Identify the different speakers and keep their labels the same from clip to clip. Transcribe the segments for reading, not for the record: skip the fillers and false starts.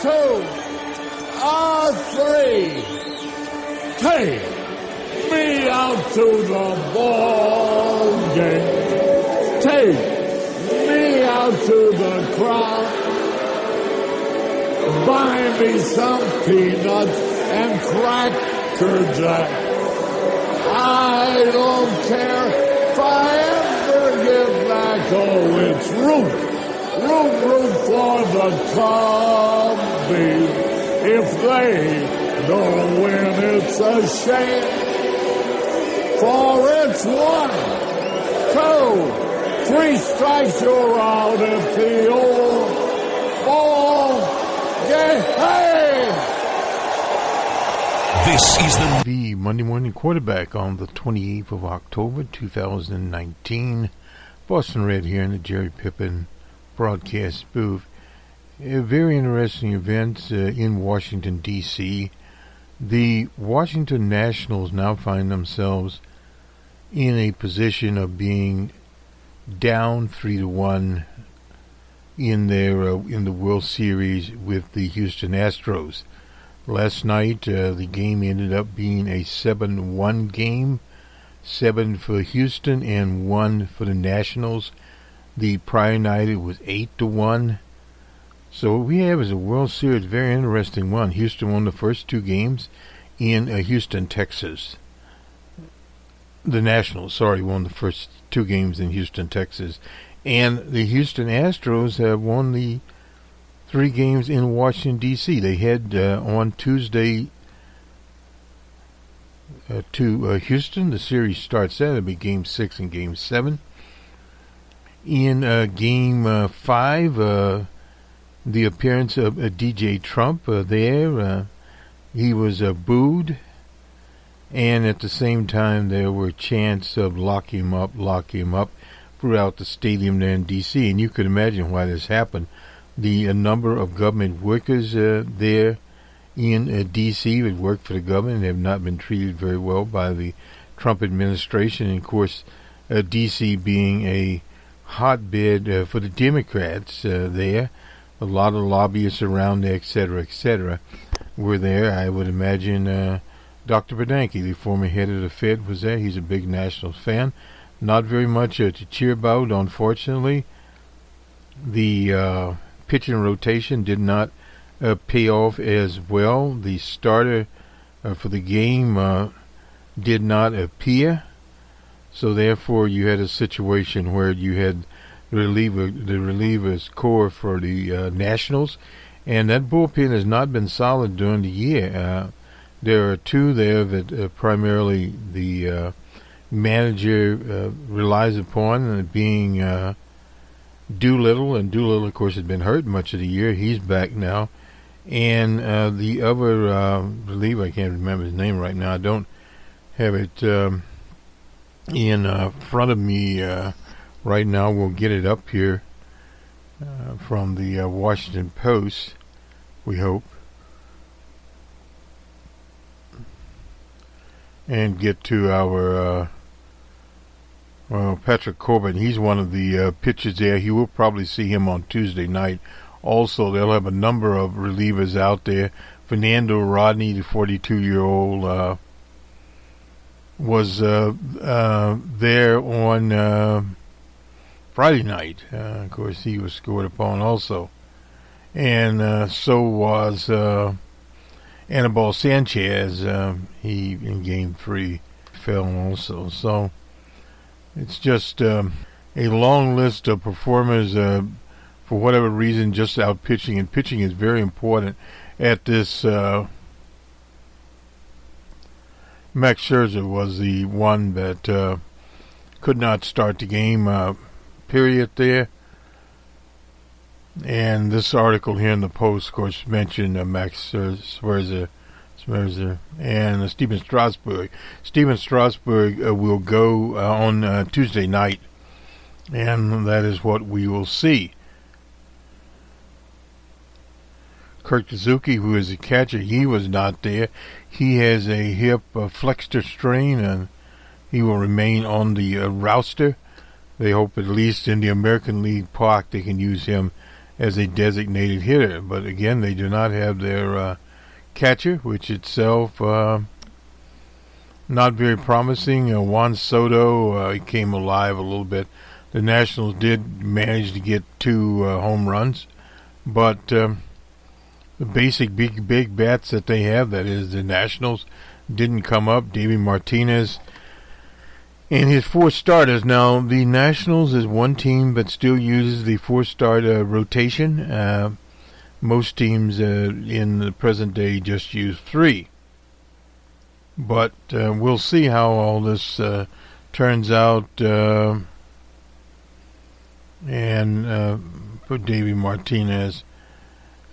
Speaker 1: 2, a 3. Take me out to the ball game. Take me out to the crowd. Buy me some peanuts and Cracker Jack. I don't care if I ever get back. Oh, it's root for the Cubbies. If they don't win, it's a shame. For it's 1, 2, 3 strikes, you're out at the old ball game. Hey!
Speaker 2: This is the Monday Morning Quarterback on the 28th of October, 2019. Boston Red here in the Jerry Pippin broadcast booth. A very interesting event in Washington, D.C. The Washington Nationals now find themselves in a position of being down 3-1 in the World Series with the Houston Astros. Last night, the game ended up being a 7-1 game, 7 for Houston and 1 for the Nationals. The prior night, it was 8-1. So what we have is a World Series, very interesting one. Houston won the first 2 games in Houston, Texas. The Nationals, won the first 2 games in Houston, Texas. And the Houston Astros have won the 3 games in Washington, D.C. They head on Tuesday to Houston. The series starts there. It'll be Game 6 and Game 7. In Game 5, the appearance of DJ Trump there. He was booed. And at the same time, there were chants of lock him up throughout the stadium there in D.C. And you could imagine why this happened. The number of government workers there in D.C. that work for the government have not been treated very well by the Trump administration. And, of course, D.C. being a hotbed for the Democrats there. A lot of lobbyists around there, et cetera, were there. I would imagine Dr. Bernanke, the former head of the Fed, was there. He's a big Nationals fan. Not very much to cheer about, unfortunately. The pitching rotation did not pay off as well. The starter for the game did not appear. So therefore you had a situation where you had the relievers core for the Nationals, and that bullpen has not been solid during the year. There are 2 there that primarily the manager relies upon, being Doolittle, and Doolittle, of course, has been hurt much of the year. He's back now. And the other reliever, I can't remember his name right now. I don't have it in front of me right now. We'll get it up here from the Washington Post, we hope. And get to our Patrick Corbin. He's one of the pitchers there. You will probably see him on Tuesday night. Also, they'll have a number of relievers out there. Fernando Rodney, the 42-year-old, was there on Friday night. Of course, he was scored upon also. And so was Anibal Sanchez. He, in Game 3, fell also. So it's just a long list of performers, for whatever reason, just out pitching. And pitching is very important at this. Max Scherzer was the one that could not start the game, period there. And this article here in the Post, of course, mentioned Max Scherzer and Stephen Strasburg. Stephen Strasburg will go on Tuesday night, and that is what we will see. Kirk Suzuki, who is a catcher, he was not there. He has a hip flexor strain, and he will remain on the roster. They hope at least in the American League Park they can use him as a designated hitter. But again, they do not have their catcher, which itself not very promising. Juan Soto, he came alive a little bit. The Nationals did manage to get 2 home runs, but the basic big bats that they have, that is the Nationals, didn't come up. Davey Martinez and his 4 starters. Now, the Nationals is one team that still uses the 4-starter rotation. Most teams in the present day just use 3. But we'll see how all this turns out. And for Davey Martinez,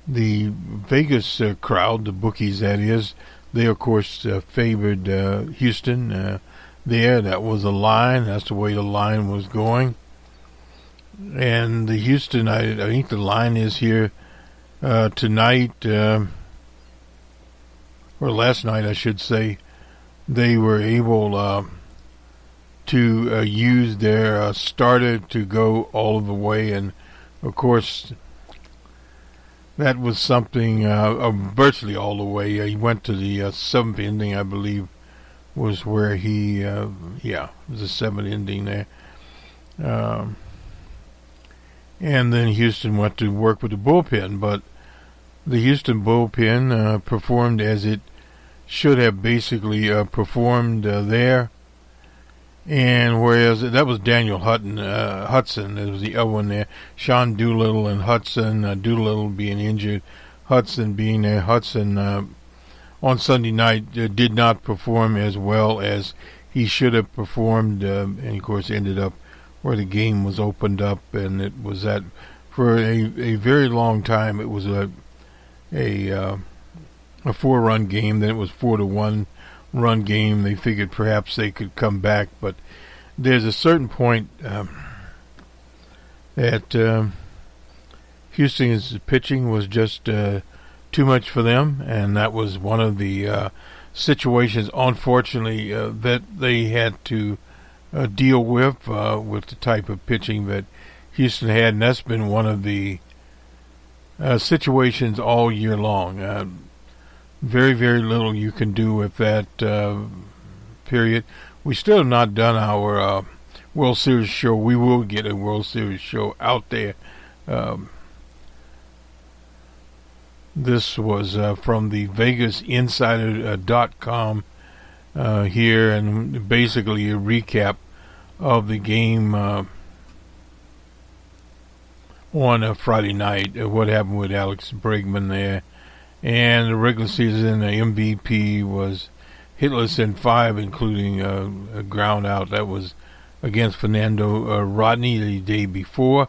Speaker 2: the Vegas crowd, the bookies that is, they of course favored Houston there. That was a line. That's the way the line was going. And the Houston, I think the line is here tonight, or last night I should say, they were able to use their starter to go all the way, and of course that was something virtually all the way. He went to the 7th inning, I believe, was where he, it was the 7th inning there. And then Houston went to work with the bullpen, but the Houston bullpen performed as it should have basically performed there. And whereas that was Daniel Hudson, it was the other one there, Sean Doolittle and Hudson, Doolittle being injured, Hudson being there. Hudson on Sunday night did not perform as well as he should have performed, and of course ended up where the game was opened up, and it was that for a very long time. It was a 4-run game. Then it was 4-1 run game. They figured perhaps they could come back, but there's a certain point that Houston's pitching was just too much for them, and that was one of the situations, unfortunately, that they had to deal with the type of pitching that Houston had, and that's been one of the situations all year long. Very, very little you can do with that period. We still have not done our World Series show. We will get a World Series show out there. This was from the VegasInsider.com here, and basically a recap of the game on a Friday night. What happened with Alex Bregman there. And the regular season, the MVP was hitless in 5, including a ground out. That was against Fernando Rodney the day before.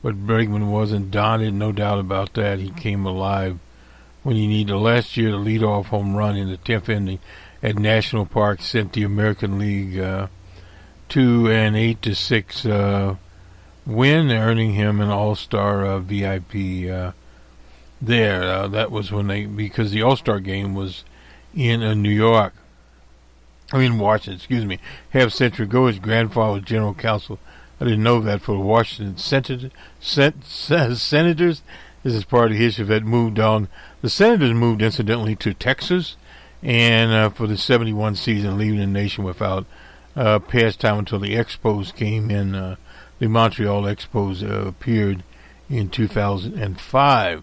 Speaker 2: But Bregman wasn't daunted, no doubt about that. He came alive when he needed. Last year, the leadoff home run in the 10th inning at National Park sent the American League to an 8-6 win, earning him an All-Star VIP there. That was when because the All-Star game was in Washington, half century ago. His grandfather was general counsel. I didn't know that, for the Washington Senators. This is part of history that moved on. The Senators moved, incidentally, to Texas, and for the 71 season, leaving the nation without pastime until the Expos came in. The Montreal Expos appeared in 2005.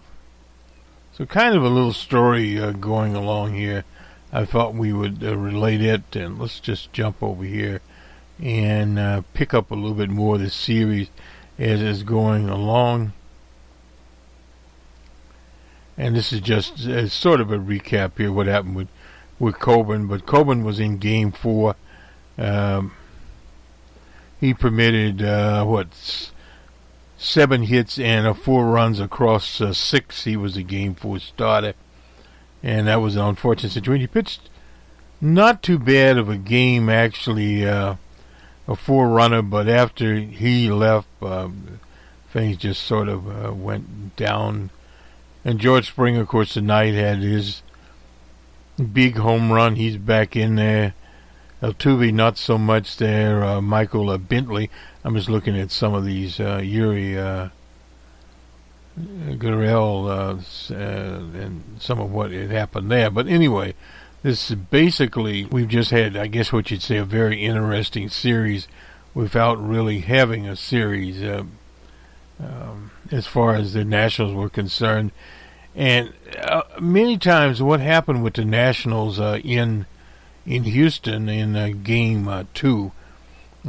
Speaker 2: So kind of a little story going along here. I thought we would relate it, and let's just jump over here and pick up a little bit more of this series as it's going along. And this is just sort of a recap here, what happened with Coburn. But Coburn was in Game 4. He permitted, 7 hits and 4 runs across 6. He was a Game 4 starter, and that was an unfortunate situation. He pitched not too bad of a game, actually, a 4-runner, but after he left, things just sort of went down. And George Springer, of course, tonight had his big home run. He's back in there. Altuve, not so much there. Michael Bentley. I'm just looking at some of these Yuri and some of what had happened there. But anyway, this is basically, we've just had, I guess what you'd say, a very interesting series without really having a series as far as the Nationals were concerned. And many times what happened with the Nationals in Houston in Game 2,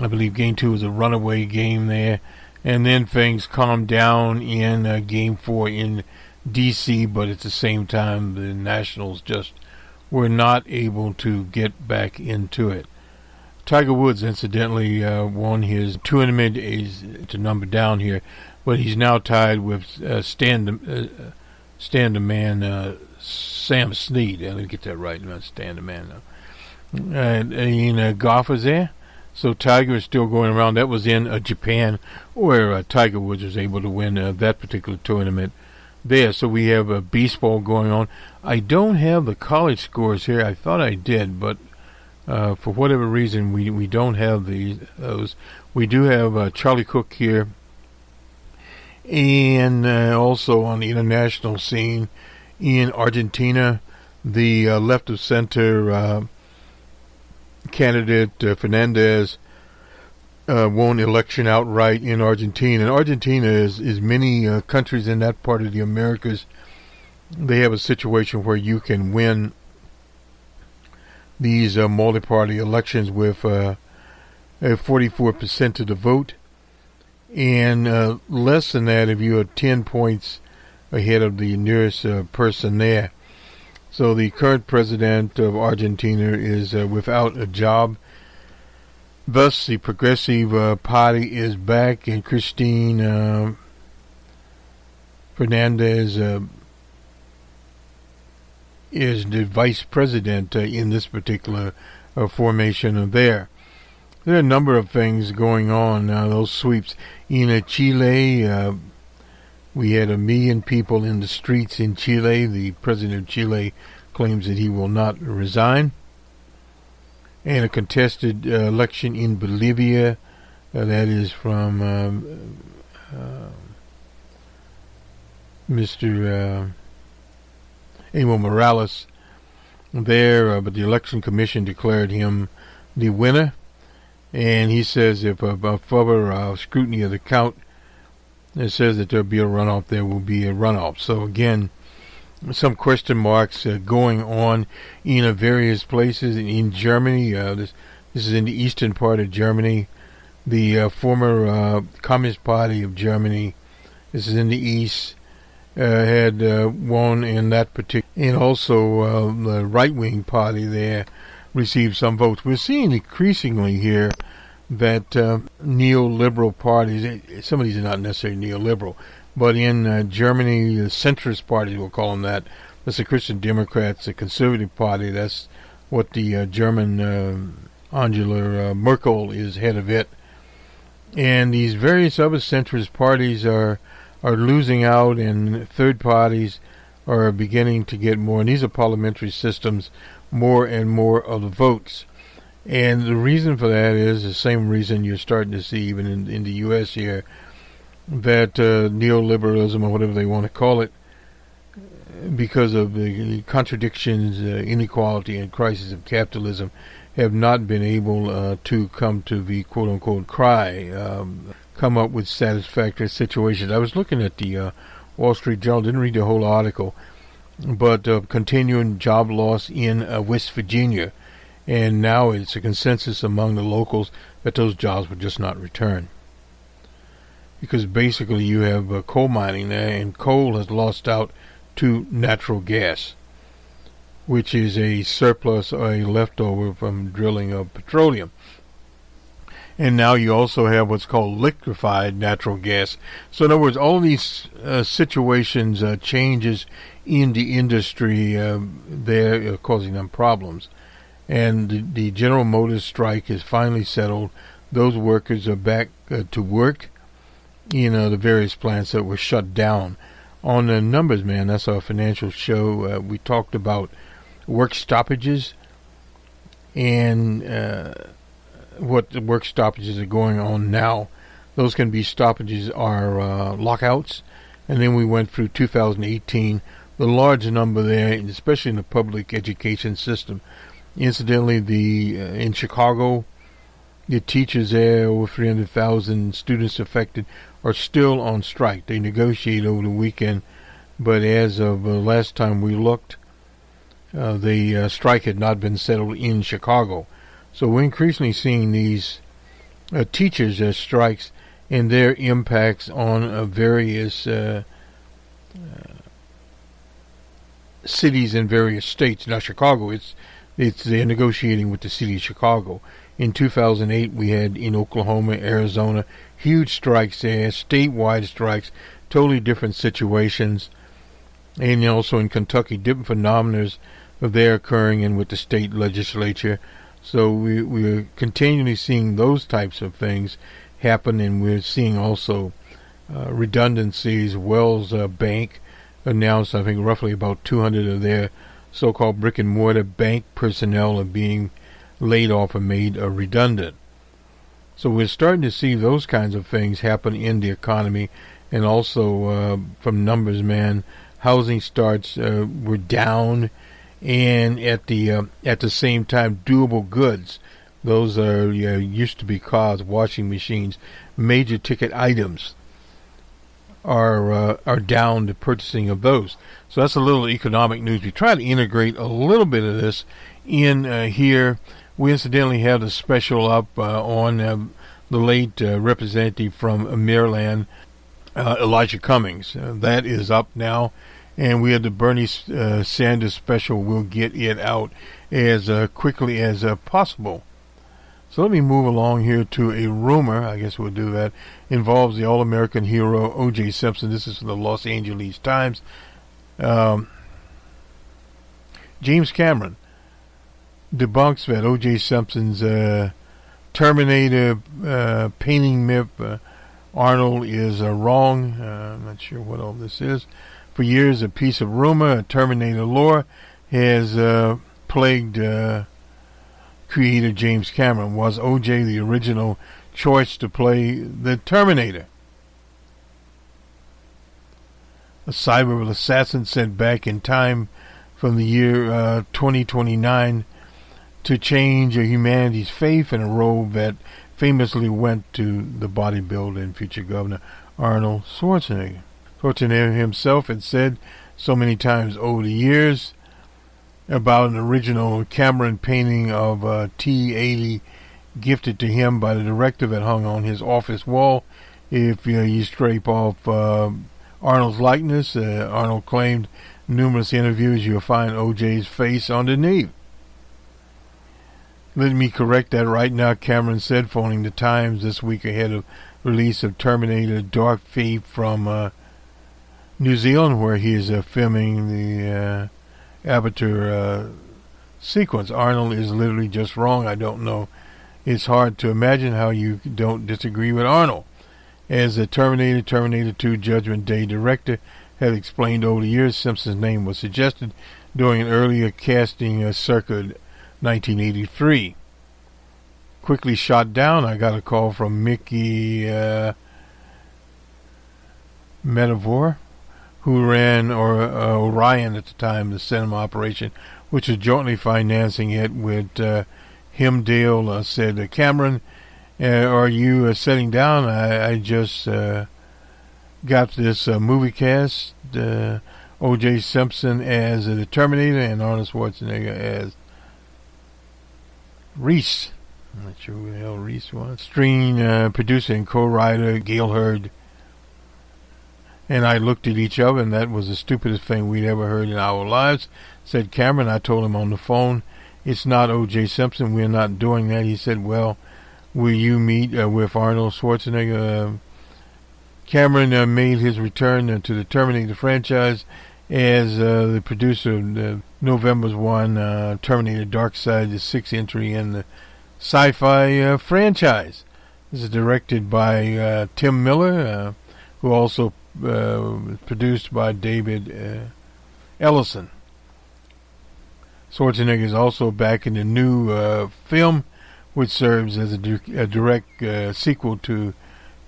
Speaker 2: I believe Game 2 was a runaway game there, and then things calmed down in Game 4 in D.C., but at the same time the Nationals just were not able to get back into it. Tiger Woods, incidentally, won his tournament. He's to number down here, but he's now tied with stand-a-man Sam Snead. Let me get that right, not stand-a-man. In golfers there. So Tiger is still going around. That was in Japan, where Tiger Woods was able to win that particular tournament there. So we have baseball going on. I don't have the college scores here. I thought I did, but for whatever reason, we don't have those. We do have Charlie Cook here, and also on the international scene in Argentina, the left of center candidate Fernandez won election outright in Argentina. And Argentina is many countries in that part of the Americas. They have a situation where you can win these multi-party elections with 44% of the vote, and less than that if you are 10 points ahead of the nearest person there. So the current president of Argentina is without a job. Thus, the Progressive Party is back, and Christine Fernandez is the vice president in this particular formation there. There are a number of things going on, those sweeps. In Chile, we had 1 million people in the streets in Chile. The president of Chile claims that he will not resign. And a contested election in Bolivia, that is from Mr. Evo Morales there, but the election commission declared him the winner. And he says if further scrutiny of the count, it says that there'll be a runoff, there will be a runoff. So again, some question marks going on in various places. In Germany, this is in the eastern part of Germany. The former Communist Party of Germany, this is in the east, had won in that particular, and also the right-wing party there received some votes. We're seeing increasingly here that neoliberal parties, some of these are not necessarily neoliberal, but in Germany, the centrist parties, we'll call them that. That's the Christian Democrats, the Conservative Party. That's what the German Angela Merkel is head of it. And these various other centrist parties are losing out, and third parties are beginning to get more. And these are parliamentary systems, more and more of the votes. And the reason for that is the same reason you're starting to see even in the U.S. here, that neoliberalism, or whatever they want to call it, because of the contradictions, inequality, and crisis of capitalism, have not been able to come to the quote-unquote come up with satisfactory situations. I was looking at the Wall Street Journal, didn't read the whole article, but continuing job loss in West Virginia, and now it's a consensus among the locals that those jobs will just not return. Because basically you have coal mining there, and coal has lost out to natural gas, which is a surplus or a leftover from drilling of petroleum. And now you also have what's called liquefied natural gas. So in other words, all of these situations, changes in the industry, they're causing them problems. And the General Motors strike is finally settled. Those workers are back to work in the various plants that were shut down. On the numbers, man, that's our financial show. We talked about work stoppages and what the work stoppages are going on now. Those can be stoppages are lockouts, And then we went through 2018, the large number there, especially in the public education system. Incidentally, in Chicago, the teachers there, over 300,000 students affected, are still on strike. They negotiate over the weekend, but as of last time we looked, the strike had not been settled in Chicago. So we're increasingly seeing these teachers as strikes and their impacts on various cities in various states. Now, Chicago, they're negotiating with the city of Chicago. In 2008, we had in Oklahoma, Arizona, huge strikes there, statewide strikes, totally different situations. And also in Kentucky, different phenomena of there occurring and with the state legislature. So we're continually seeing those types of things happen, and we're seeing also redundancies. Wells Bank announced, I think, roughly about 200 of their so-called brick-and-mortar bank personnel are being laid off and made redundant. So we're starting to see those kinds of things happen in the economy, and also from numbers, man, housing starts were down, and at the same time, durable goods, those are used to be cars, washing machines, major ticket items are down, the purchasing of those. So that's a little economic news. We try to integrate a little bit of this in here. We incidentally had a special up on the late representative from Maryland, Elijah Cummings. That is up now, and we had the Bernie Sanders special. We'll get it out as quickly as possible. So let me move along here to a rumor, I guess we'll do that, involves the All-American hero O.J. Simpson. This is from the Los Angeles Times. James Cameron debunks that O.J. Simpson's Terminator painting myth, Arnold, is wrong. I'm not sure what all this is. For years, a piece of rumor, Terminator lore, has plagued creator James Cameron. Was O.J. the original choice to play the Terminator? A cyber assassin sent back in time from the year 2029 to change humanity's faith in a robe that famously went to the bodybuilder and future governor Arnold Schwarzenegger. Schwarzenegger himself had said so many times over the years about an original Cameron painting of T-80 gifted to him by the director that hung on his office wall. If you scrape off Arnold's likeness, Arnold claimed in numerous interviews, you'll find O.J.'s face underneath. Let me correct that right now, Cameron said, phoning the Times this week ahead of release of Terminator Dark Fate from New Zealand, where he is filming the Avatar sequence. Arnold is literally just wrong. I don't know. It's hard to imagine how you don't disagree with Arnold. As the Terminator 2 Judgment Day director had explained over the years, Simpson's name was suggested during an earlier casting circa 1983. Quickly shot down. I got a call from Mickey Medavore, who ran Orion at the time, the cinema operation, which was jointly financing it with Himdale. Said, Cameron, are you sitting down? I just got this movie cast, O.J. Simpson as the Terminator and Arnold Schwarzenegger as Reese. I'm not sure who the hell Reese was. Screen producer and co-writer Gail Hurd and I looked at each other, and that was the stupidest thing we'd ever heard in our lives, said Cameron. I told him on the phone, it's not O.J. Simpson. We're not doing that. He said, well, will you meet with Arnold Schwarzenegger? Cameron made his return to the Terminator franchise as the producer of the November's one Terminator Dark Side, the sixth entry in the sci-fi franchise. This is directed by Tim Miller, who also produced by David Ellison. Schwarzenegger is also back in the new film, which serves as a direct sequel to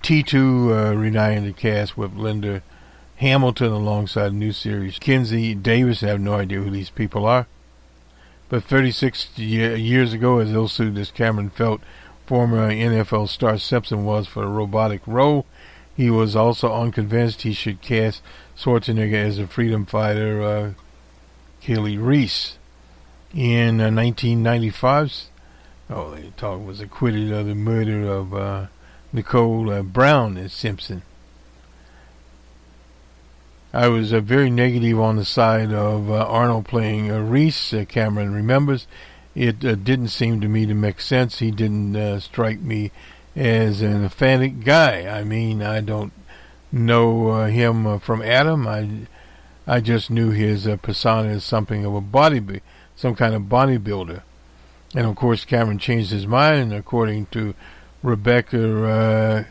Speaker 2: T2, reuniting the cast with Linda Hamilton alongside a new series. Kinsey Davis, I have no idea who these people are. But 36 years ago, as ill-suited as Cameron felt former NFL star Simpson was for the robotic role, he was also unconvinced he should cast Schwarzenegger as a freedom fighter, Kelly Reese. In 1995, they thought was acquitted of the murder of Nicole Brown as Simpson. I was very negative on the side of Arnold playing Reese. Cameron remembers. It didn't seem to me to make sense. He didn't strike me as an emphatic guy. I mean, I don't know him from Adam. I just knew his persona as something of a some kind of bodybuilder. And of course, Cameron changed his mind, according to Rebecca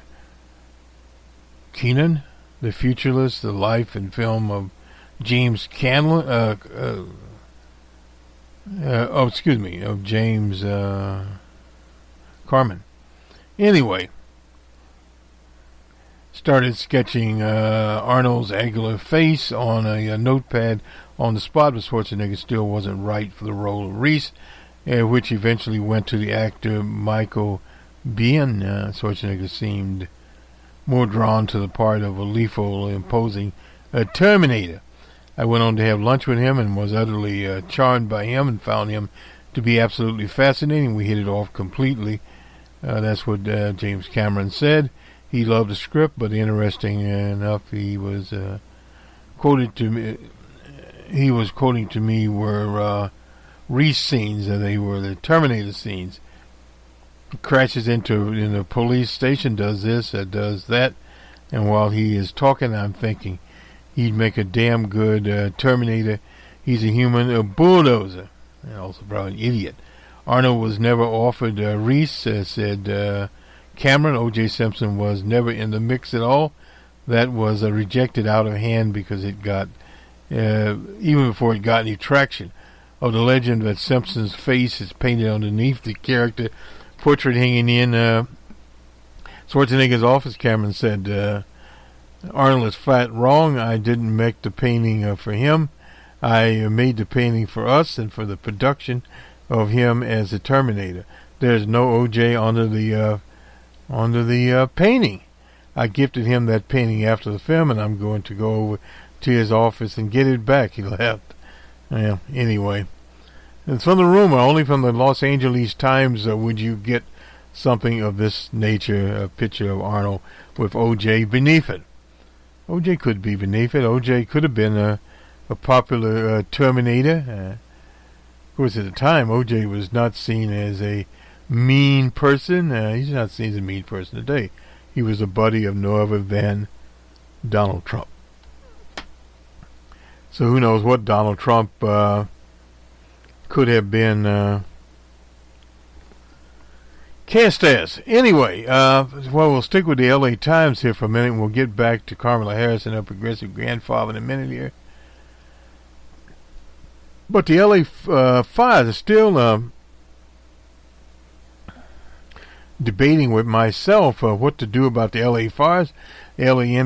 Speaker 2: Keenan, the futurist, the life and film of James of James Carmen. Anyway, started sketching Arnold's angular face on a notepad on the spot, but Schwarzenegger still wasn't right for the role of Reese, which eventually went to the actor Michael Biehn. Schwarzenegger seemed more drawn to the part of a lethal, imposing Terminator. I went on to have lunch with him and was utterly charmed by him and found him to be absolutely fascinating. We hit it off completely. That's what James Cameron said. He loved the script, but interesting enough, he was quoting to me were Reese scenes, and they were the Terminator scenes. Crashes in the police station, does this, does that, and while he is talking, I'm thinking he'd make a damn good Terminator. He's a human, a bulldozer, and also probably an idiot. Arnold was never offered Reese, said Cameron. O.J. Simpson was never in the mix at all. That was rejected out of hand because it got, even before it got any traction. Of the legend that Simpson's face is painted underneath the character portrait hanging in Schwarzenegger's office, Cameron said, Arnold is flat wrong. I didn't make the painting for him. I made the painting for us and for the production of him as a Terminator. There's no OJ under the painting. I gifted him that painting after the film, and I'm going to go over to his office and get it back. He laughed. Yeah, anyway. It's from the rumor, only from the Los Angeles Times would you get something of this nature, a picture of Arnold with OJ beneath it. OJ could be beneath it. OJ could have been a popular Terminator. Of course, at the time, OJ was not seen as a mean person. He's not seen as a mean person today. He was a buddy of no other than Donald Trump. So who knows what Donald Trump could have been cast as. Anyway, we'll stick with the L.A. Times here for a minute, and we'll get back to Kamala Harris and her progressive grandfather in a minute here. But the L.A. fires are still debating with myself what to do about the L.A. fires. California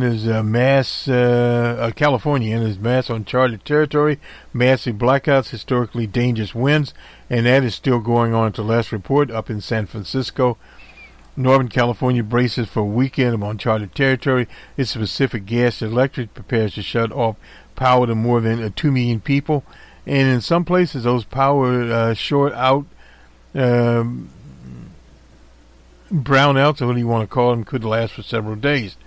Speaker 2: enters mass uncharted territory, massive blackouts, historically dangerous winds, and that is still going on at the last report up in San Francisco. Northern California braces for a weekend of uncharted territory. Its Pacific Gas and Electric prepares to shut off power to more than 2 million people, and in some places those power short out brownouts, or what do you want to call them, could last for several days.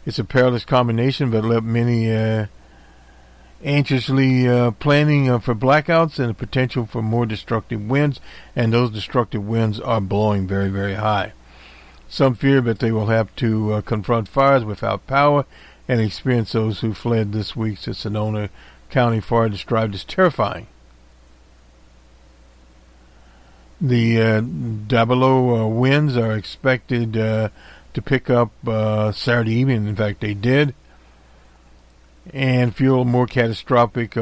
Speaker 2: It's a perilous combination, but left many anxiously planning for blackouts and the potential for more destructive winds, and those destructive winds are blowing very, very high. Some fear that they will have to confront fires without power and experience those who fled this week's Sonoma County fire described as terrifying. The Diablo winds are expected to pick up Saturday evening. In fact, they did, and fuel more catastrophic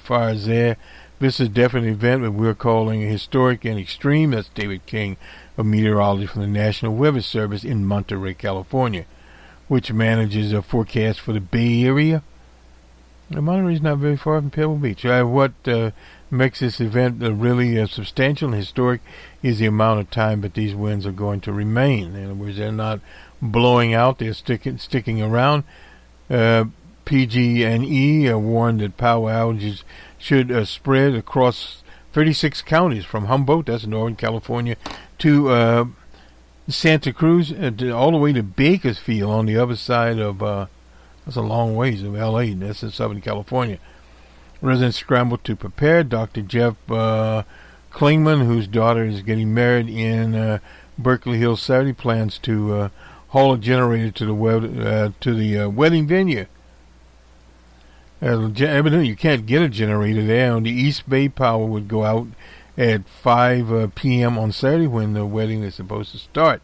Speaker 2: fires there. This is definitely an event that we're calling historic and extreme. That's David King of meteorology from the National Weather Service in Monterey, California, which manages a forecast for the Bay Area Monterey's not very far from Pebble Beach. What makes this event really substantial and historic is the amount of time that these winds are going to remain. In other words, they're not blowing out; they're sticking around. PG&E warned that power outages should spread across 36 counties from Humboldt, that's Northern California, to Santa Cruz, all the way to Bakersfield on the other side of, that's a long ways of L.A., that's in Southern California. Residents scrambled to prepare. Dr. Jeff Klingman, whose daughter is getting married in Berkeley Hills Saturday, plans to haul a generator to the wedding venue. Evidently, you can't get a generator there. On the East Bay, power would go out at 5 p.m. on Saturday when the wedding is supposed to start.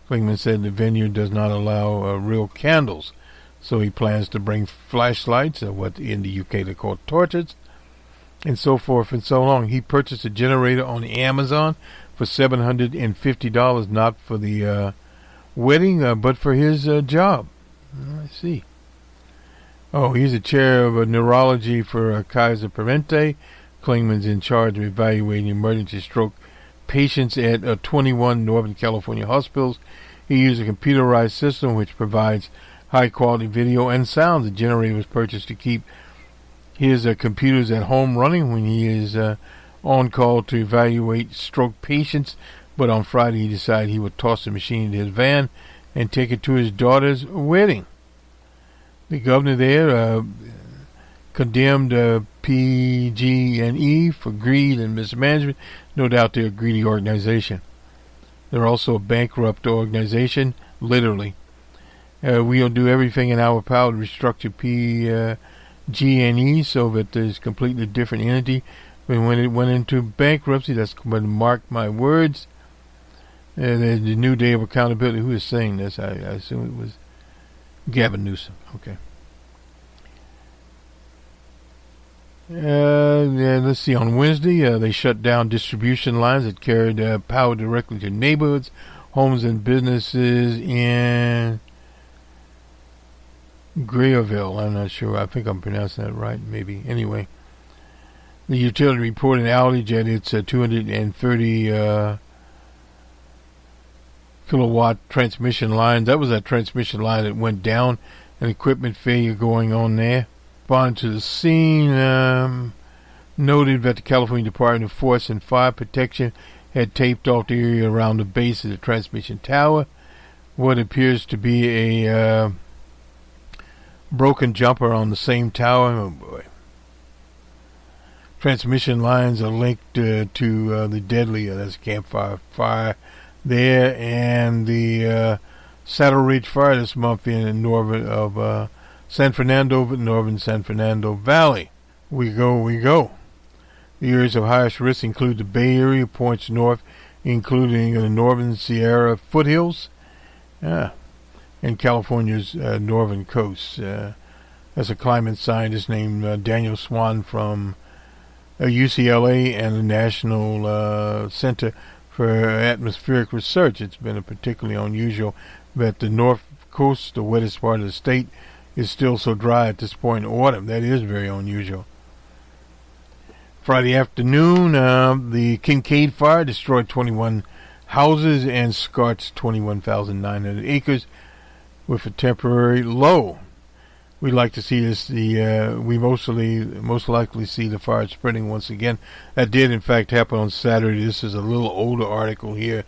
Speaker 2: Klingman said the venue does not allow real candles, so he plans to bring flashlights, what in the UK they call torches, and so forth and so on. He purchased a generator on Amazon for $750, not for the wedding, but for his job. I see. Oh, he's the chair of neurology for Kaiser Permanente. Klingman's in charge of evaluating emergency stroke patients at 21 Northern California hospitals. He used a computerized system which provides high-quality video and sound. The generator was purchased to keep his computers at home running when he is on call to evaluate stroke patients. But on Friday, he decided he would toss the machine into his van and take it to his daughter's wedding. The governor there condemned PG&E for greed and mismanagement. No doubt they're a greedy organization. They're also a bankrupt organization, literally. We'll do everything in our power to restructure PG&E so that there's a completely different entity. When it went into bankruptcy, that's going to mark my words. The new day of accountability. Who is saying this? I assume it was Gavin Newsom. Okay. Let's see. On Wednesday, they shut down distribution lines that carried power directly to neighborhoods, homes, and businesses in Greerville. I'm not sure. I think I'm pronouncing that right. Maybe. Anyway, the utility reported an outage at its 230 kilowatt transmission line. That was that transmission line that went down. An equipment failure going on there. Responding to the scene, noted that the California Department of Forest and Fire Protection had taped off the area around the base of the transmission tower. What appears to be a broken jumper on the same tower. Oh boy. Transmission lines are linked to the deadly, that's campfire fire there, and the Saddle Ridge fire this month in northern of San Fernando, northern San Fernando Valley. We go. The areas of highest risk include the Bay Area, points north, including the northern Sierra foothills, and California's northern coast. That's a climate scientist named Daniel Swan from UCLA and the National Center for Atmospheric Research. It's been particularly unusual that the north coast, the wettest part of the state, is still so dry at this point in autumn. That is very unusual. Friday afternoon, the Kincaid fire destroyed 21 houses and scorched 21,900 acres with a temporary low. We'd like to see this. We most likely see the fire spreading once again. That did, in fact, happen on Saturday. This is a little older article here.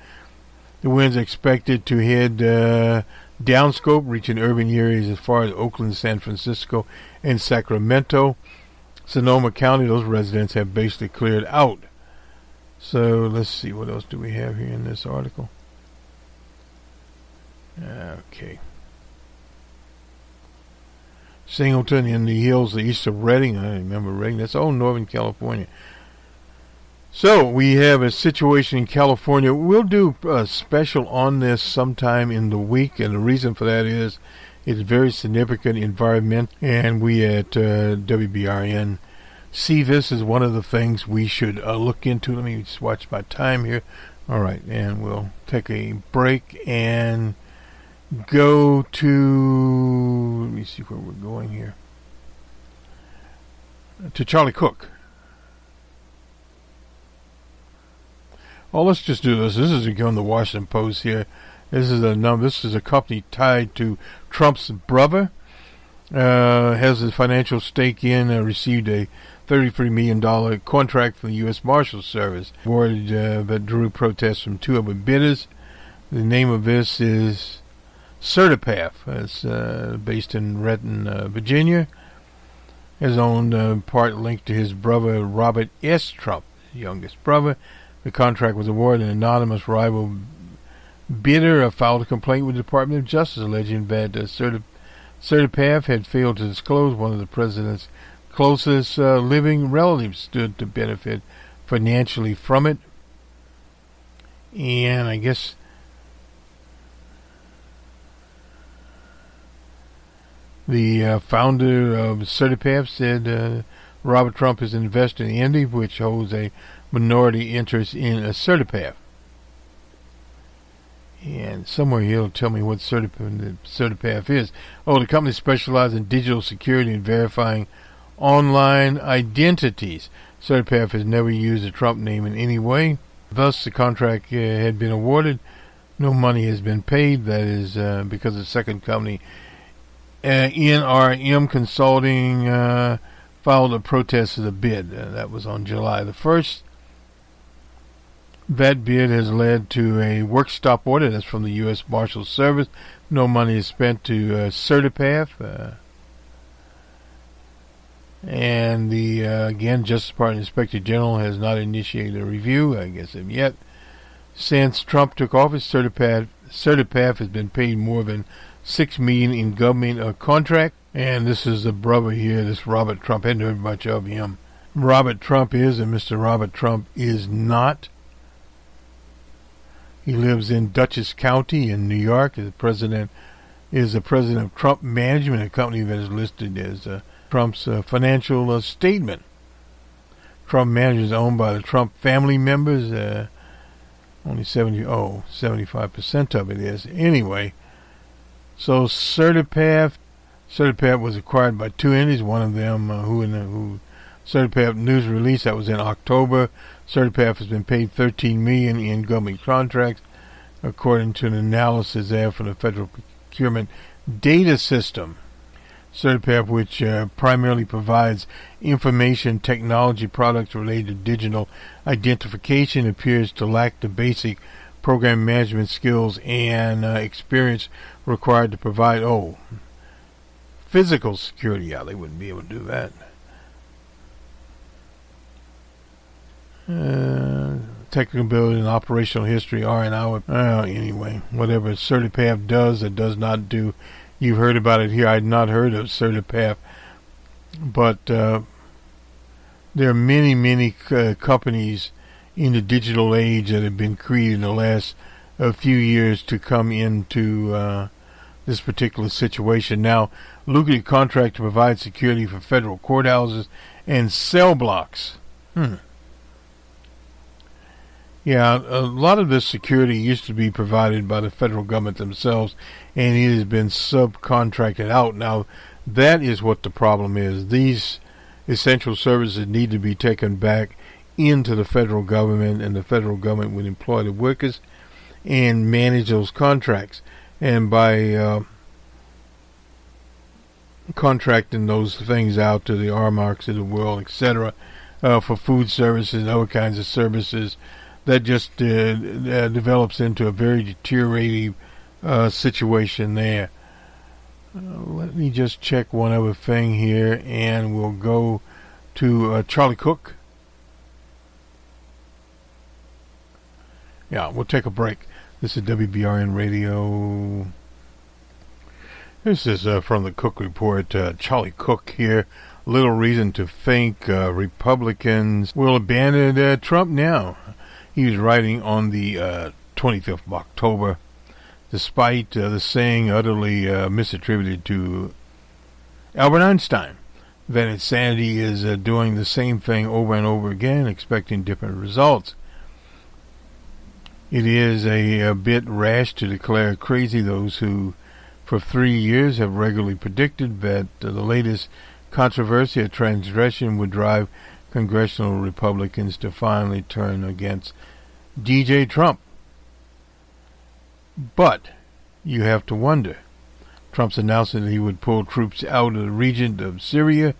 Speaker 2: The winds expected to head downscope, reaching urban areas as far as Oakland, San Francisco, and Sacramento. Sonoma County, those residents have basically cleared out. So let's see, what else do we have here in this article? Okay. Singleton in the hills east of Redding. I remember Redding. That's all Northern California. So we have a situation in California. We'll do a special on this sometime in the week, and the reason for that is it's very significant environment, and we at WBRN see this as one of the things we should look into. Let me just watch my time here. All right, and we'll take a break and go to, let me see where we're going here. to Charlie Cook. Oh, let's just do this. This is again the Washington Post here. This is a company tied to Trump's brother. Has a financial stake in, received a $33 million contract from the U.S. Marshal Service, awarded that drew protests from two other bidders. The name of this is Certipath. It's based in Renton, Virginia. His own part linked to his brother Robert S. Trump, his youngest brother. The contract was awarded. An anonymous rival bidder filed a complaint with the Department of Justice alleging that Certipath had failed to disclose one of the president's closest living relatives stood to benefit financially from it. And I guess the founder of Certipath said Robert Trump is an investor in Indy, which holds a minority interest in Certipath. And somewhere he'll tell me what Certipath is. Oh, the company specializes in digital security and verifying online identities. Certipath has never used the Trump name in any way. Thus, the contract had been awarded. No money has been paid. That is because the second company, NRM Consulting, filed a protest of the bid. That was on July the 1st. That bid has led to a work stop order. That's from the U.S. Marshal Service. No money is spent to Certipath. And the, again, Justice Department Inspector General has not initiated a review, I guess, yet. Since Trump took office, Certipath has been paid more than $6 million in government contract. And this is the brother here, this Robert Trump. I hadn't heard much of him. Robert Trump is, and Mr. Robert Trump is not. He lives in Dutchess County in New York. The president of Trump Management, a company that is listed as Trump's financial statement. Trump Management is owned by the Trump family members. Only 75% of it is. Anyway, so Certipath was acquired by two entities. One of them, who Certipath news release that was in October. Certipath has been paid $13 million in government contracts, according to an analysis there from the Federal Procurement Data System. Certipath, which primarily provides information technology products related to digital identification, appears to lack the basic program management skills and experience required to provide physical security. Yeah, they wouldn't be able to do that. Technical ability and operational history are in our... anyway, whatever Certipath does or does not do, you've heard about it here. I had not heard of Certipath, but there are many companies in the digital age that have been created in the last few years to come into this particular situation. Now, lucrative contract to provide security for federal courthouses and cell blocks. Yeah, a lot of this security used to be provided by the federal government themselves, and it has been subcontracted out. Now, that is what the problem is. These essential services need to be taken back into the federal government, and the federal government would employ the workers and manage those contracts. And by contracting those things out to the Armarks of the world, etc., for food services and other kinds of services, that just develops into a very deteriorating situation there. Let me just check one other thing here, and we'll go to Charlie Cook. Yeah, we'll take a break. This is WBRN Radio. This is from the Cook Report. Charlie Cook here. Little reason to think Republicans will abandon Trump now. He was writing on the 25th of October, despite the saying utterly misattributed to Albert Einstein, that insanity is doing the same thing over and over again, expecting different results. It is a bit rash to declare crazy those who, for 3 years, have regularly predicted that the latest controversy, a transgression would drive congressional Republicans to finally turn against DJ Trump. But you have to wonder. Trump's announcement that he would pull troops out of the region of Syria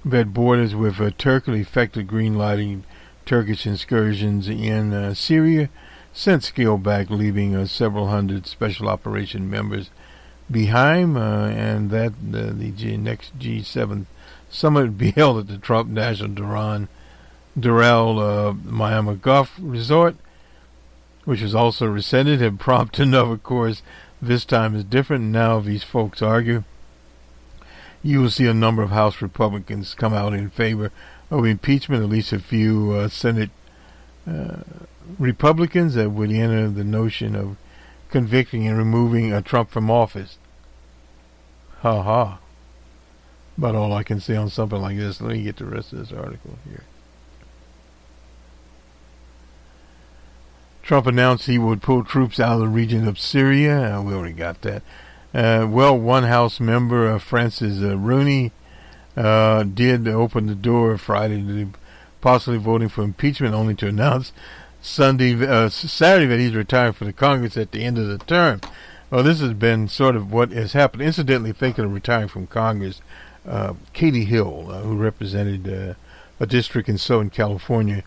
Speaker 2: that borders with Turkey, effective green-lighting Turkish incursions in Syria, sent scaled back, leaving several hundred special operation members behind, and that the next G7 summit would be held at the Trump National Doral Miami Golf Resort, which was also rescinded, had prompted another course. This time is different. Now these folks argue. You will see a number of House Republicans come out in favor of impeachment, at least a few Senate Republicans that would enter the notion of convicting and removing Trump from office. Ha ha. About all I can say on something like this. Let me get the rest of this article here. Trump announced he would pull troops out of the region of Syria. We already got that. One House member, Francis Rooney, did open the door Friday to possibly voting for impeachment, only to announce Saturday that he's retiring from the Congress at the end of the term. Well, this has been sort of what has happened. Incidentally, thinking of retiring from Congress, Katie Hill, who represented a district in Southern California,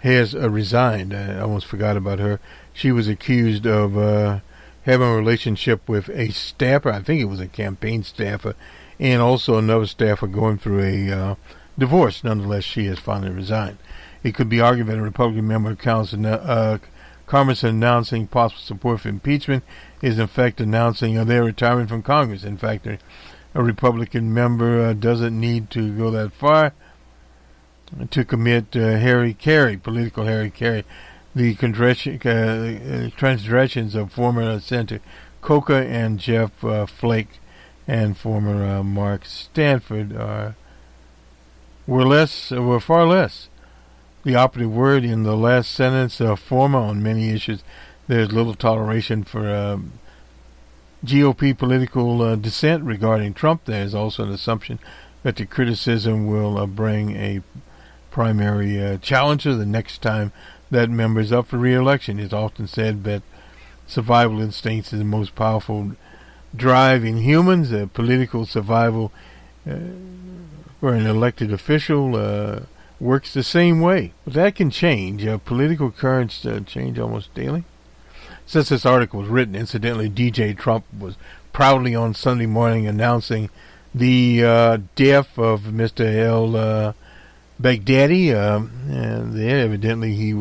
Speaker 2: has resigned. I almost forgot about her. She was accused of having a relationship with a staffer. I think it was a campaign staffer, and also another staffer going through a divorce. Nonetheless, she has finally resigned. It could be argued that a Republican member of Congress announcing possible support for impeachment is in fact announcing their retirement from Congress. In fact, a Republican member doesn't need to go that far to commit political Harry Carey, the transgressions of former Senator Coker and Jeff Flake and former Mark Stanford were far less. The operative word in the last sentence, former, on many issues. There's little toleration for GOP political dissent regarding Trump. There's also an assumption that the criticism will bring a primary challenger the next time that member is up for re-election. It's often said that survival instincts is the most powerful drive in humans. Political survival for an elected official works the same way. But that can change. Political currents change almost daily. Since this article was written, incidentally, DJ Trump was proudly on Sunday morning announcing the death of Mr. El Baghdadi. Evidently he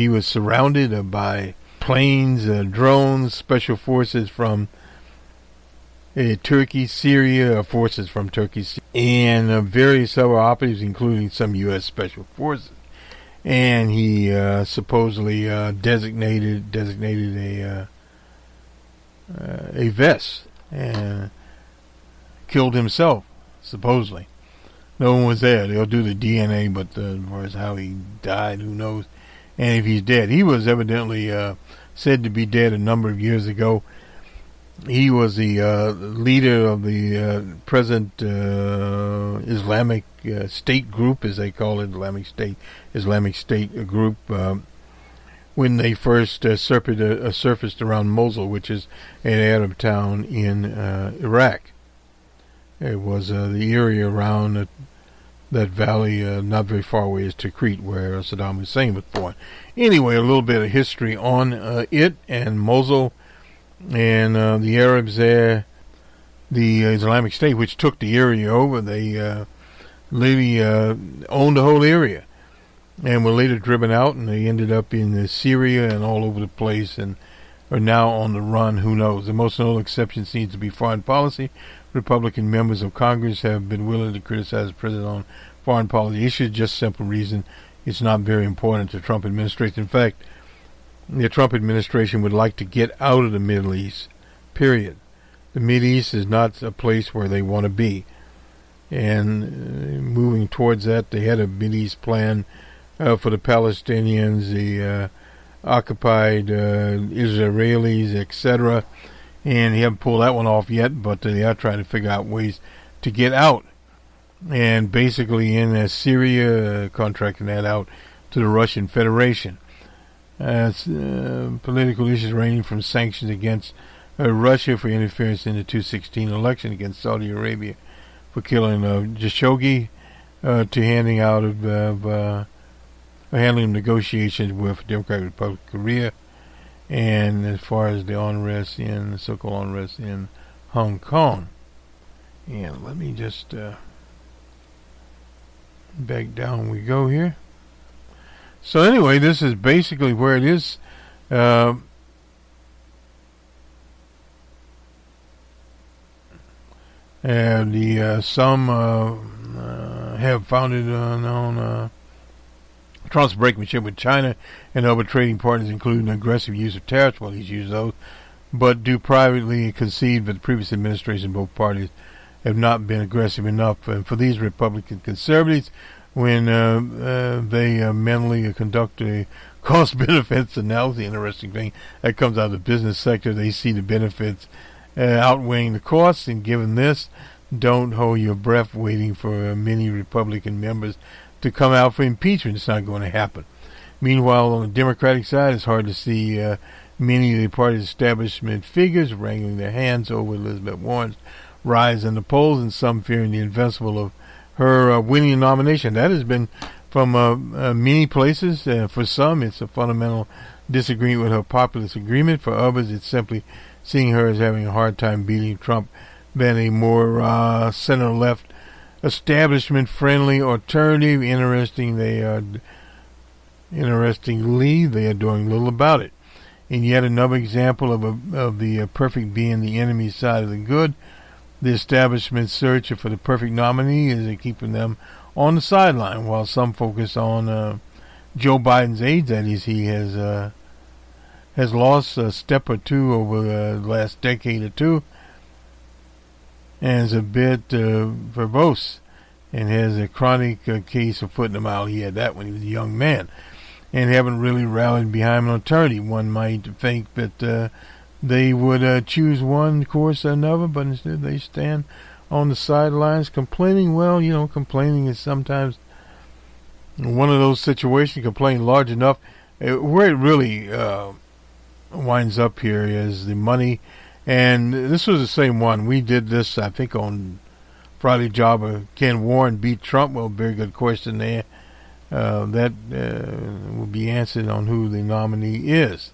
Speaker 2: was surrounded by planes, drones, special forces from Turkey, Syria, forces from Turkey, and various other operatives, including some U.S. special forces. And he supposedly designated a vest and killed himself, supposedly. No one was there. They'll do the DNA, but as far as how he died, who knows? And if he's dead, he was evidently said to be dead a number of years ago. He was the leader of the present Islamic State group, as they call it, Islamic State group, when they first surfaced around Mosul, which is an Arab town in Iraq. It was the area around that valley, not very far away as Tikrit, where Saddam Hussein was born. Anyway, a little bit of history on it and Mosul. And the Arabs there, the Islamic State, which took the area over, they literally owned the whole area and were later driven out, and they ended up in Syria and all over the place and are now on the run. Who knows? The most notable exception seems to be foreign policy. Republican members of Congress have been willing to criticize the president on foreign policy issues, just simple reason it's not very important to the Trump administration. In fact, the Trump administration would like to get out of the Middle East, period. The Middle East is not a place where they want to be. And moving towards that, they had a Middle East plan for the Palestinians, the occupied Israelis, etc. And they haven't pulled that one off yet, but they are trying to figure out ways to get out, and basically in Syria, contracting that out to the Russian Federation. Political issues ranging from sanctions against Russia for interference in the 2016 election, against Saudi Arabia for killing Khashoggi, to handling negotiations with Democratic Republic of Korea, and as far as the so-called unrest in Hong Kong. And let me just back down we go here. So anyway, this is basically where it is. And some have founded on Trump's brinkmanship with China and other trading partners, including aggressive use of tariffs. Well, he's used those, but do privately concede that the previous administration, both parties, have not been aggressive enough. And for these Republican conservatives, when they mentally conduct a cost-benefits analysis, interesting thing that comes out of the business sector, they see the benefits outweighing the costs. And given this, don't hold your breath waiting for many Republican members to come out for impeachment. It's not going to happen. Meanwhile, on the Democratic side, it's hard to see many of the party's establishment figures wrangling their hands over Elizabeth Warren's rise in the polls, and some fearing the invincible of her winning the nomination. That has been from many places. For some, it's a fundamental disagreement with her populist agreement. For others, it's simply seeing her as having a hard time beating Trump than a more center-left, establishment-friendly alternative. Interestingly, they are doing little about it. And yet another example of the perfect being the enemy's side of the good. The establishment search for the perfect nominee is keeping them on the sideline, while some focus on Joe Biden's age. That is, he has lost a step or two over the last decade or two, and is a bit verbose, and has a chronic case of foot in the mouth. He had that when he was a young man, and haven't really rallied behind an alternative. One might think that they would choose one course or another, but instead they stand on the sidelines complaining. Well, complaining is sometimes one of those situations, complain large enough. Where it really winds up here is the money. And this was the same one. We did this, I think, on Friday job of Can Warren beat Trump? Well, very good question there. That will be answered on who the nominee is.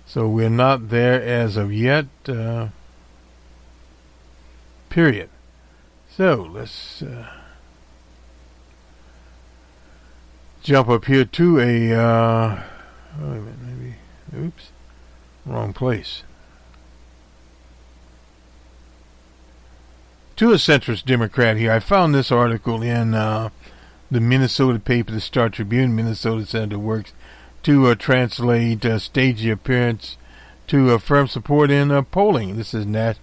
Speaker 2: So we're not there as of yet, period. So let's jump up here to wait a minute, maybe, oops, wrong place. To a centrist Democrat here. I found this article in the Minnesota paper, the Star Tribune. Minnesota Senator works to translate stage the appearance to firm support in polling. This is Nashville,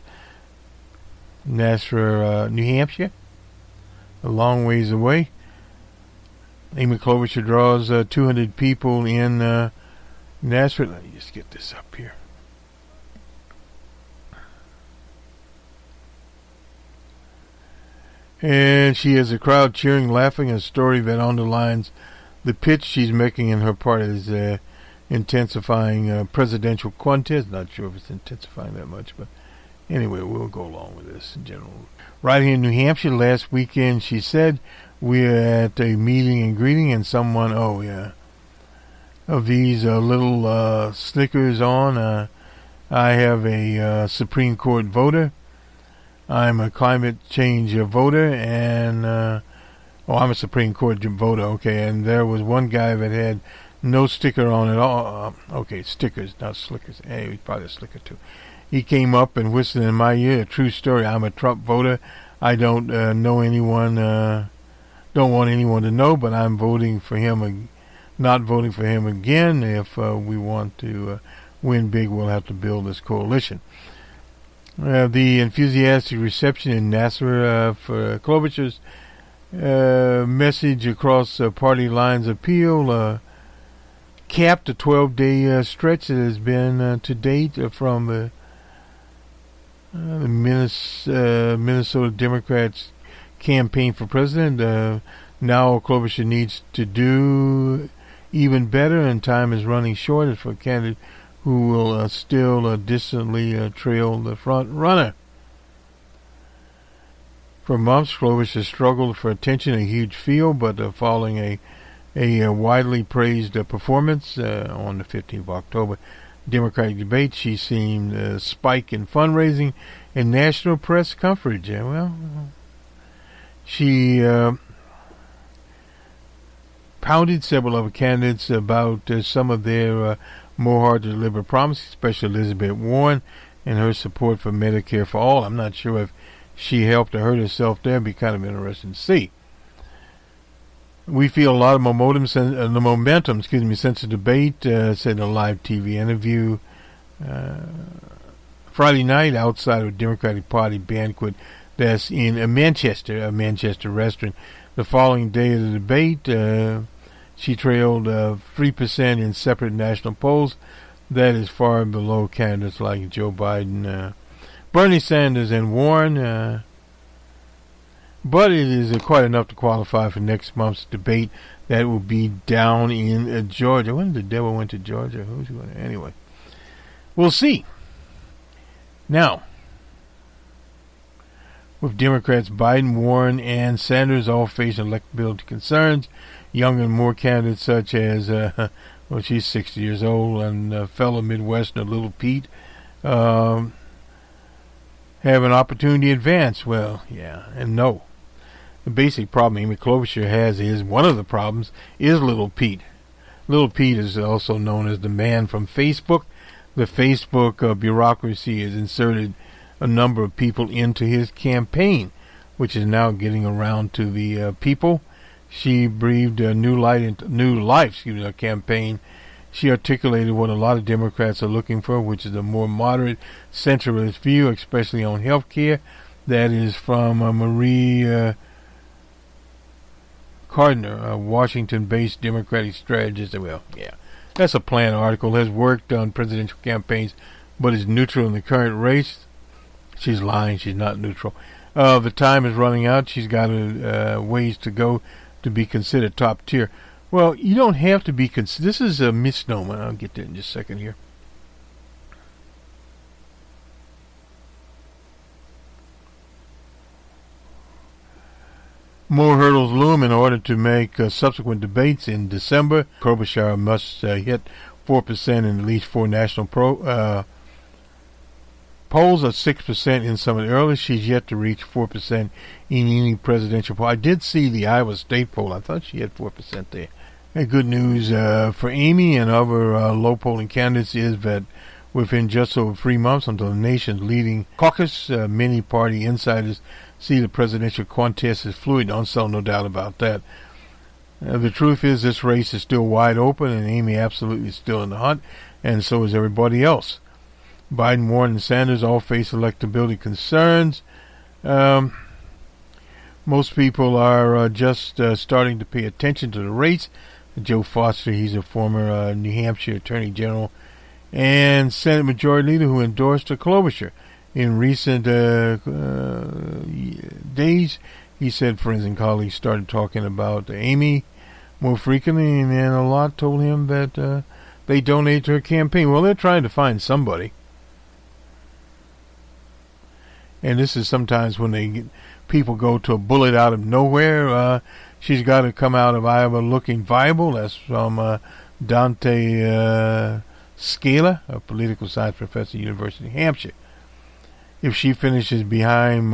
Speaker 2: New Hampshire, a long ways away. Amy Klobuchar draws 200 people in Nashville. Let me just get this up here. And she has a crowd cheering, laughing, a story that underlines the pitch she's making in her part is intensifying presidential contest. Not sure if it's intensifying that much, but anyway, we'll go along with this in general. Right here in New Hampshire, last weekend, she said, we're at a meeting and greeting, and someone, of these little stickers on. I have a Supreme Court voter. I'm a climate change voter, and I'm a Supreme Court voter, okay, and there was one guy that had no sticker on at all. Stickers, not slickers. Hey, he's probably a slicker too. He came up and whistled in my ear, a true story. I'm a Trump voter. I don't know anyone, don't want anyone to know, but I'm voting for him, not voting for him again. If we want to win big, we'll have to build this coalition. The enthusiastic reception in Nashville for Klobuchar's message across party lines appeal capped a 12-day stretch that has been to date from the Minnesota Democrats campaign for president. Now Klobuchar needs to do even better, and time is running short for a candidate who will still distantly trail the front runner. For months, Klobuchar struggled for attention in a huge field, but following a widely praised performance on the 15th of October Democratic debate, she seemed a spike in fundraising and national press coverage. She pounded several other candidates about some of their more hard-to-deliver promises, especially Elizabeth Warren and her support for Medicare for all. I'm not sure if she helped or hurt herself there. It'd be kind of interesting to see. We feel a lot of momentum since the debate, said in a live TV interview Friday night outside of a Democratic Party banquet that's in a Manchester restaurant. The following day of the debate, she trailed 3% in separate national polls. That is far below candidates like Joe Biden, Bernie Sanders, and Warren. But it is quite enough to qualify for next month's debate that will be down in Georgia. When the devil went to Georgia? Who's going to? Anyway, we'll see. Now, with Democrats Biden, Warren, and Sanders all facing electability concerns, younger and more candidates such as, she's 60 years old, and fellow Midwesterner Little Pete have an opportunity to advance. Well, yeah, and no. The basic problem Amy Klobuchar has is, one of the problems is Little Pete. Little Pete is also known as the man from Facebook. The Facebook bureaucracy has inserted a number of people into his campaign, which is now getting around to the people. She breathed new life into her campaign. She articulated what a lot of Democrats are looking for, which is a more moderate, centralist view, especially on health care. That is from Marie Cardner, a Washington-based Democratic strategist. Well, yeah, that's a planned article. Has worked on presidential campaigns, but is neutral in the current race. She's lying. She's not neutral. The time is running out. She's got ways to go to be considered top tier. Well, you don't have to be considered. This is a misnomer. I'll get there in just a second here. More hurdles loom in order to make subsequent debates in December. Klobuchar must hit 4% in at least 4 national polls, or 6% in some of the earliest. She's yet to reach 4% in any presidential poll. I did see the Iowa State poll. I thought she had 4% there. And good news for Amy and other low-polling candidates is that within just over 3 months until the nation's leading caucus, many party insiders see the presidential contest as fluid. No doubt about that. The truth is, this race is still wide open, and Amy absolutely is still in the hunt, and so is everybody else. Biden, Warren, and Sanders all face electability concerns. Most people are just starting to pay attention to the race. Joe Foster, he's a former New Hampshire Attorney General and Senate Majority Leader who endorsed Klobuchar. In recent days, he said friends and colleagues started talking about Amy more frequently, and a lot told him that they donate to her campaign. Well, they're trying to find somebody. And this is sometimes when people go to a bullet out of nowhere. She's got to come out of Iowa looking viable. That's from Dante Scala, a political science professor at the University of Hampshire. If she finishes behind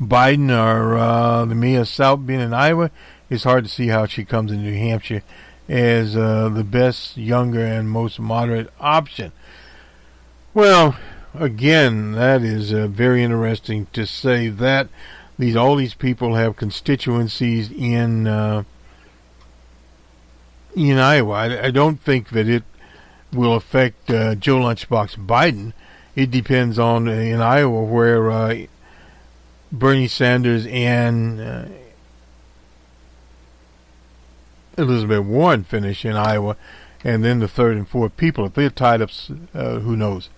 Speaker 2: Biden or the Mia South being in Iowa, it's hard to see how she comes in New Hampshire as the best, younger, and most moderate option. Well, again, that is very interesting to say that all these people have constituencies in Iowa. I don't think that it will affect Joe Lunchbox Biden. It depends on in Iowa where Bernie Sanders and Elizabeth Warren finish in Iowa, and then the third and fourth people. If they're tied up, who knows?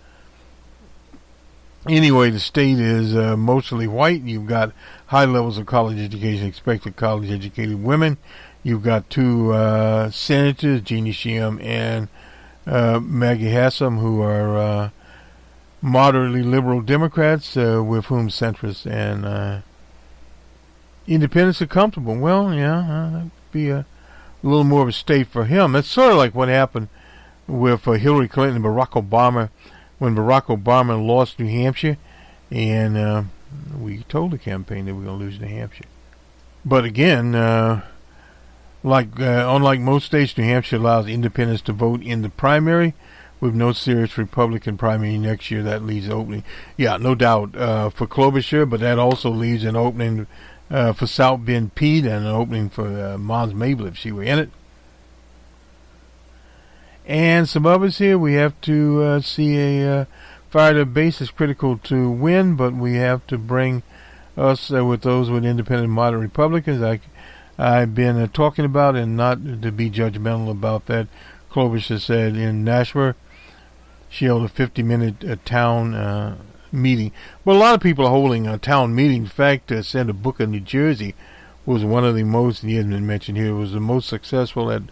Speaker 2: Anyway, the state is mostly white. You've got high levels of college education, expected college-educated women. You've got two senators, Jeannie Sheehan and Maggie Hassan, who are moderately liberal Democrats, with whom centrists and independents are comfortable. Well, yeah, that'd be a little more of a state for him. That's sort of like what happened with Hillary Clinton and Barack Obama, when Barack Obama lost New Hampshire, and we told the campaign that we're going to lose New Hampshire. But again, unlike most states, New Hampshire allows independents to vote in the primary, with no serious Republican primary next year. That leaves opening. Yeah, no doubt for Klobuchar, but that also leaves an opening for South Bend Pete and an opening for Mons Mabel if she were in it. And some others here. We have to see a fired up base is critical to win, but we have to bring us with those with independent moderate Republicans. I've been talking about, and not to be judgmental about that, Klobuchar said in Nashville she held a 50-minute town meeting. Well, a lot of people are holding a town meeting. In fact, Senator Booker, New Jersey, was one of the most, he hasn't been mentioned here, was the most successful at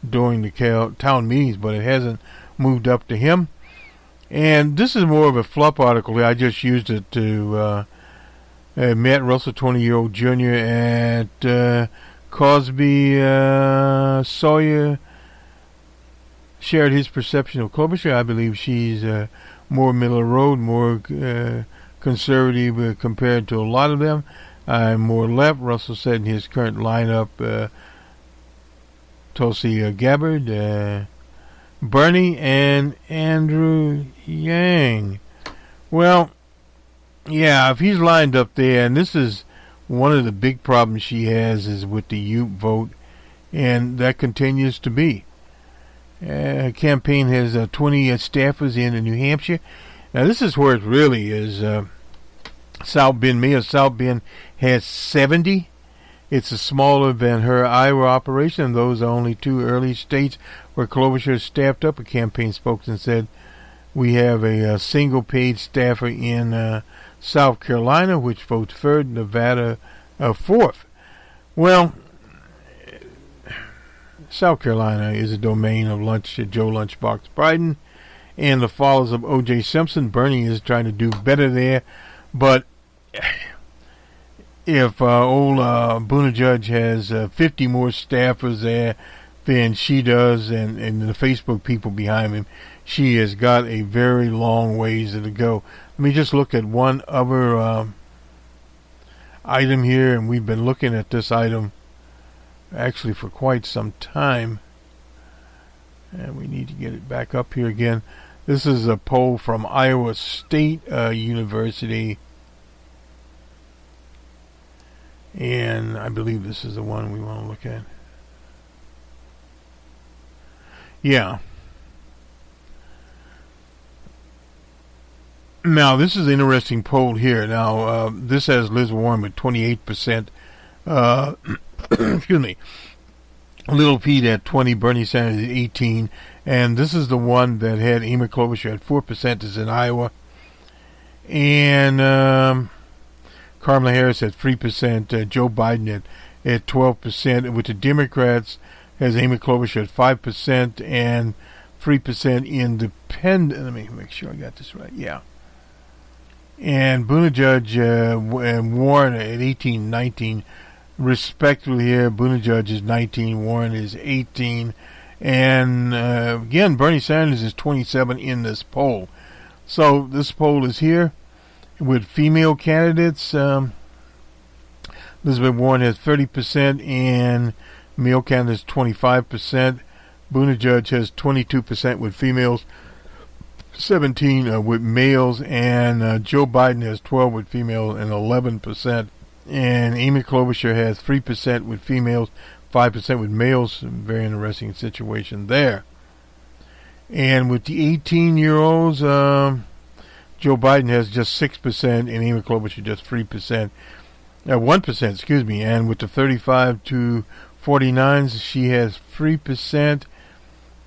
Speaker 2: during the town meetings, but it hasn't moved up to him. And this is more of a fluff article. I just used it to Matt Russell, 20-year-old junior at Cosby Sawyer, shared his perception of Klobuchar. I believe she's more middle of the road, more conservative compared to a lot of them. I'm more left. Russell said in his current lineup, Tulsi Gabbard, Bernie, and Andrew Yang. Well, yeah, if he's lined up there, and this is one of the big problems she has is with the Ute vote, and that continues to be. Campaign has 20 staffers in New Hampshire. Now, this is where it really is. South Bend, Mayor South Bend has 70. It's smaller than her Iowa operation. Those are only two early states where Klobuchar staffed up. A campaign spokesman said, we have a single paid staffer in South Carolina, which votes third, Nevada fourth. Well, South Carolina is a domain of Joe Lunchbox Biden and the followers of O.J. Simpson. Bernie is trying to do better there, but if old Buttigieg has 50 more staffers there than she does, and the Facebook people behind him, she has got a very long ways to go. Let me just look at one other item here, and we've been looking at this item actually for quite some time, and we need to get it back up here again. This is a poll from Iowa State University, and I believe this is the one we want to look at. Yeah. Now, this is an interesting poll here. Now, this has Liz Warren with 28%. Excuse me. Little Pete at 20, Bernie Sanders at 18, and this is the one that had Amy Klobuchar at 4%. Is in Iowa, and Kamala Harris at 3%. Joe Biden at 12%. With the Democrats, has Amy Klobuchar at 5% and 3% independent. Let me make sure I got this right. Yeah. And Buttigieg and Warren at 18, 19, respectively here. Buttigieg is 19, Warren is 18, and again, Bernie Sanders is 27 in this poll. So this poll is here with female candidates. Elizabeth Warren has 30%, and male candidates 25%. Buttigieg has 22% with females, 17 with males, and Joe Biden has 12 with females and 11%. And Amy Klobuchar has 3% with females, 5% with males. Very interesting situation there. And with the 18-year-olds, Joe Biden has just 6%, and Amy Klobuchar just 1%, excuse me. And with the 35 to 49s, she has 3%.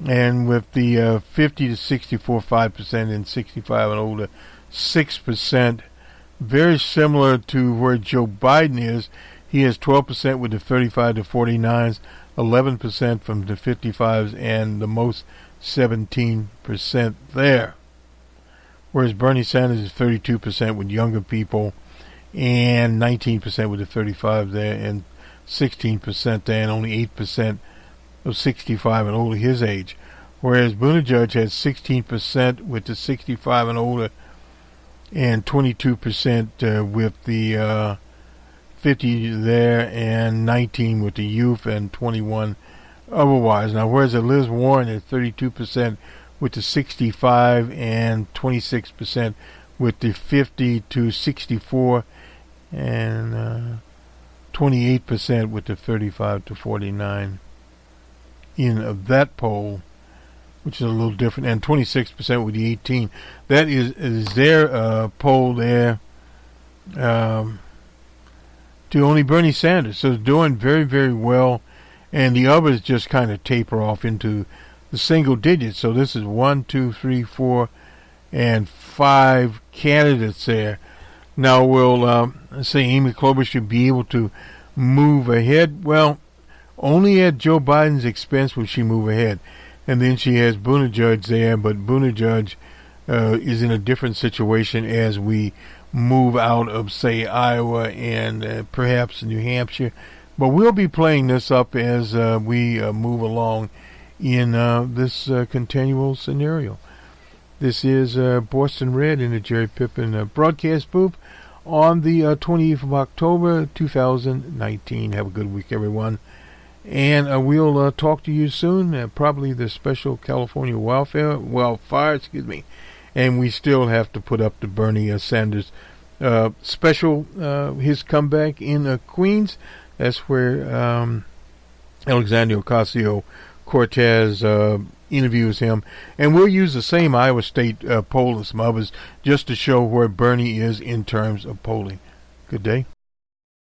Speaker 2: And with the 50 to 64, 5%, and 65 and older, 6%. Very similar to where Joe Biden is. He has 12% with the 35 to 49s, 11% from the 55s, and the most 17% there. Whereas Bernie Sanders is 32% with younger people, and 19% with the 35 there, and 16% there, and only 8% of 65 and older his age. Whereas Buttigieg has 16% with the 65 and older, and 22% with the 50 there, and 19 with the youth, and 21 otherwise. Now, whereas Liz Warren is 32% with the 65, and 26% with the 50 to 64, and 28% with the 35 to 49 in that poll, which is a little different, and 26% with the 18. That is their poll there to only Bernie Sanders. So it's doing very, very well, and the others just kind of taper off into the single digits. So this is 1, 2, 3, 4, and 5 candidates there. Now, will say Amy Klobuchar be able to move ahead? Well, only at Joe Biden's expense will she move ahead. And then she has Buttigieg there, but Buttigieg is in a different situation as we move out of, say, Iowa and perhaps New Hampshire. But we'll be playing this up as we move along in this continual scenario. This is Boston Red in the Jerry Pippin broadcast booth on the 20th of October, 2019. Have a good week, everyone. And we'll talk to you soon, probably the special California wildfire, and we still have to put up the Bernie Sanders special, his comeback in Queens. That's where Alexandria Ocasio-Cortez interviews him. And we'll use the same Iowa State poll as some others just to show where Bernie is in terms of polling. Good day.